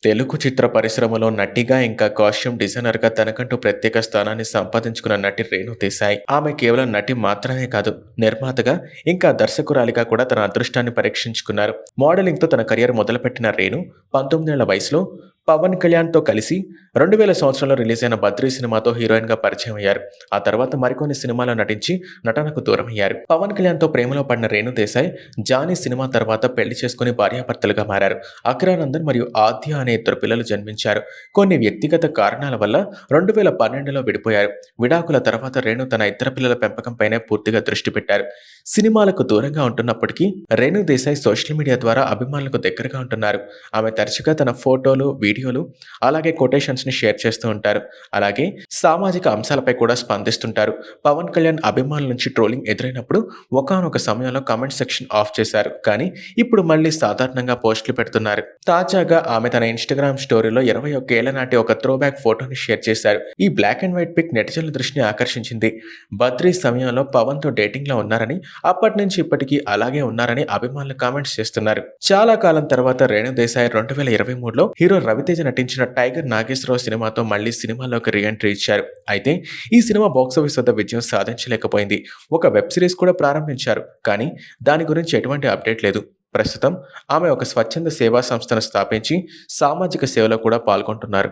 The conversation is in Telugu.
తెలుగు చిత్ర పరిశ్రమలో నటిగా ఇంకా కాస్ట్యూమ్ డిజైనర్‌గా తనకంటూ ప్రత్యేక స్థానాన్ని సంపాదించుకున్న నటి రేణు దేశాయ్. ఆమె కేవలం నటి మాత్రమే కాదు, నిర్మాతగా, ఇంకా దర్శకురాలిగా కూడా తన అదృష్టాన్ని పరీక్షించుకున్నారు. మోడలింగ్‌తో తన కెరియర్ మొదలుపెట్టిన రేణు 19 ఏళ్ల వయసులో పవన్ కళ్యాణ్‌తో కలిసి 2000 సంవత్సరంలో రిలీజైన 'బద్రీ' సినిమాతో హీరోయిన్‌గా పరిచయం అయ్యారు. ఆ తర్వాత మరికొన్ని సినిమాల్లో నటించి నటనకు దూరమయ్యారు. పవన్ కళ్యాణ్‌తో ప్రేమలో పడిన రేణు దేశాయ్ 'జానీ' సినిమా తర్వాత పెళ్లి చేసుకుని భార్యాభర్తలుగా మారారు. అఖిరానందన్ మరియు ఆద్య అనే ఇద్దరు పిల్లలు జన్మించారు. కొన్ని వ్యక్తిగత కారణాల వల్ల 2012లో విడిపోయారు. విడాకుల తర్వాత రేణు తన ఇద్దరు పిల్లల పెంపకంపైనే పూర్తిగా దృష్టి పెట్టారు. సినిమాలకు దూరంగా ఉంటున్నప్పటికీ రేణు దేశాయ్ సోషల్ మీడియా ద్వారా అభిమానులకు దగ్గరగా ఉంటున్నారు. ఆమె తరచుగా తన ఫోటోలు, వీడియోలు, అలాగే కొటేషన్స్‌ని షేర్ చేస్తూ ఉంటారు. అలాగే సామాజిక అంశాలపై కూడా స్పందిస్తుంటారు. పవన్ కళ్యాణ్ అభిమానుల నుంచి ట్రోలింగ్ ఎదురైనప్పుడు ఒకానొక సమయంలో కామెంట్ సెక్షన్ ఆఫ్ చేశారు. కానీ ఇప్పుడు మళ్ళీ సాధారణంగా పోస్టులు పెడుతున్నారు. తాజాగా ఆమె తన ఇన్‌స్టాగ్రామ్ స్టోరీలో 21 ఏళ్ల నాటి ఒక త్రోబ్యాక్ ఫోటోని షేర్ చేశారు. ఈ బ్లాక్ అండ్ వైట్ పిక్ నెటిజన్ల దృష్టిని ఆకర్షించింది. 'బద్రీ' సమయంలో పవన్‌తో డేటింగ్‌లో ఉన్నారని, అప్పటి నుంచి ఇప్పటికీ అలాగే ఉన్నారని అభిమానులు కామెంట్స్ చేస్తున్నారు. చాలా కాలం తర్వాత రేణు దేశాయ్ 2023లో హీరో రవితేజ నటించిన 'టైగర్ నాగేశ్వరరావు' సినిమాతో మళ్ళీ సినిమాల్లోకి రీ ఎంట్రీ ఇచ్చారు. అయితే ఈ సినిమా బాక్సాఫీస్ వద్ద విజయం సాధించలేకపోయింది. ఒక వెబ్ సిరీస్ కూడా ప్రారంభించారు. కానీ దాని గురించి ఎటువంటి అప్డేట్ లేదు. ప్రస్తుతం ఆమె ఒక స్వచ్ఛంద సేవా సంస్థను స్థాపించి సామాజిక సేవలో కూడా పాల్గొంటున్నారు.